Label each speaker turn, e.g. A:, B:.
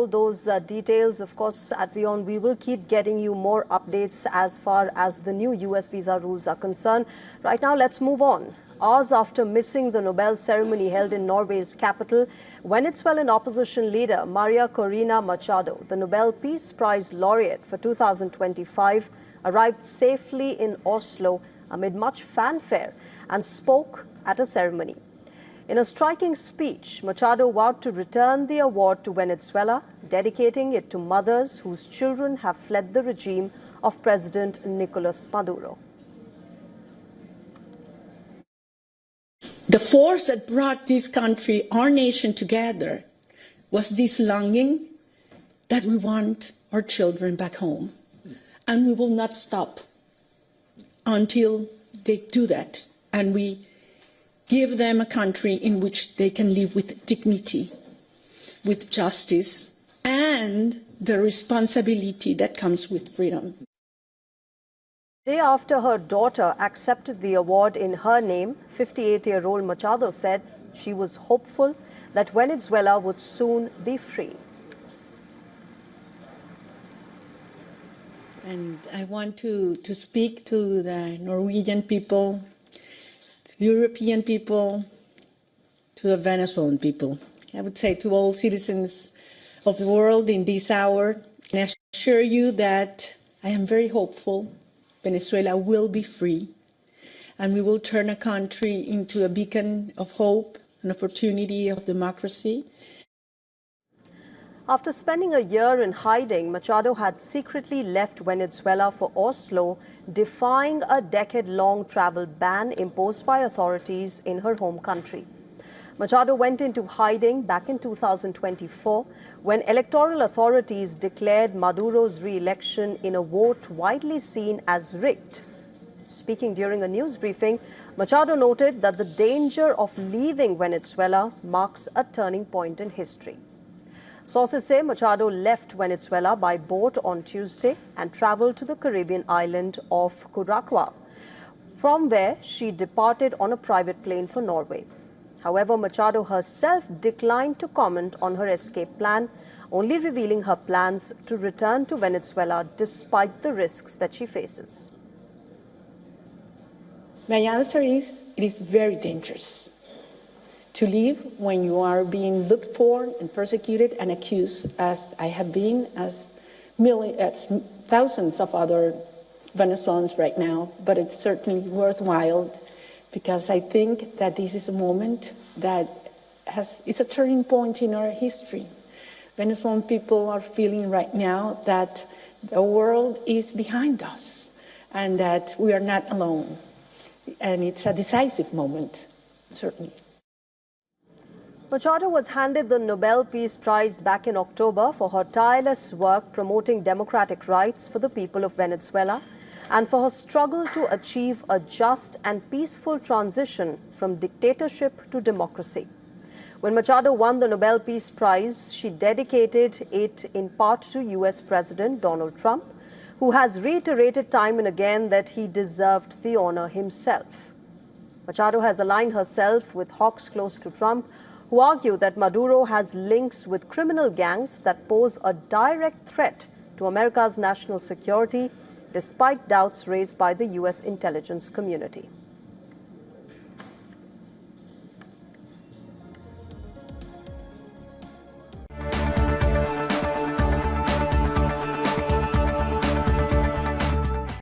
A: those details. Of course, at WION, we will keep getting you more updates as far as the new US visa rules are concerned. Right now, let's move on. Hours after missing the Nobel ceremony held in Norway's capital, Venezuelan opposition leader Maria Corina Machado, the Nobel Peace Prize laureate for 2025, arrived safely in Oslo amid much fanfare and spoke at a ceremony. In a striking speech, Machado vowed to return the award to Venezuela, dedicating it to mothers whose children have fled the regime of President Nicolas Maduro.
B: The force that brought this country, our nation, together was this longing that we want our children back home. And we will not stop until they do that. And we give them a country in which they can live with dignity, with justice, and the responsibility that comes with freedom.
A: The day after her daughter accepted the award in her name, 58-year-old Machado said she was hopeful that Venezuela would soon be free.
B: And I want to speak to the Norwegian people, to European people, to the Venezuelan people. I would say to all citizens of the world in this hour, and I assure you that I am very hopeful Venezuela will be free, and we will turn a country into a beacon of hope and opportunity of democracy.
A: After spending a year in hiding, Machado had secretly left Venezuela for Oslo, defying a decade-long travel ban imposed by authorities in her home country. Machado went into hiding back in 2024 when electoral authorities declared Maduro's re-election in a vote widely seen as rigged. Speaking during a news briefing, Machado noted that the danger of leaving Venezuela marks a turning point in history. Sources say Machado left Venezuela by boat on Tuesday and traveled to the Caribbean island of Curacao, from where she departed on a private plane for Norway. However, Machado herself declined to comment on her escape plan, only revealing her plans to return to Venezuela despite the risks that she faces.
B: My answer is, it is very dangerous to leave when you are being looked for and persecuted and accused, as I have been, as thousands of other Venezuelans right now, but it's certainly worthwhile because I think that this is a moment that is a turning point in our history. Venezuelan people are feeling right now that the world is behind us and that we are not alone. And it's a decisive moment, certainly.
A: Machado was handed the Nobel Peace Prize back in October for her tireless work promoting democratic rights for the people of Venezuela and for her struggle to achieve a just and peaceful transition from dictatorship to democracy. When Machado won the Nobel Peace Prize, she dedicated it in part to US President Donald Trump, who has reiterated time and again that he deserved the honor himself. Machado has aligned herself with hawks close to Trump, who argue that Maduro has links with criminal gangs that pose a direct threat to America's national security, despite doubts raised by the US intelligence community.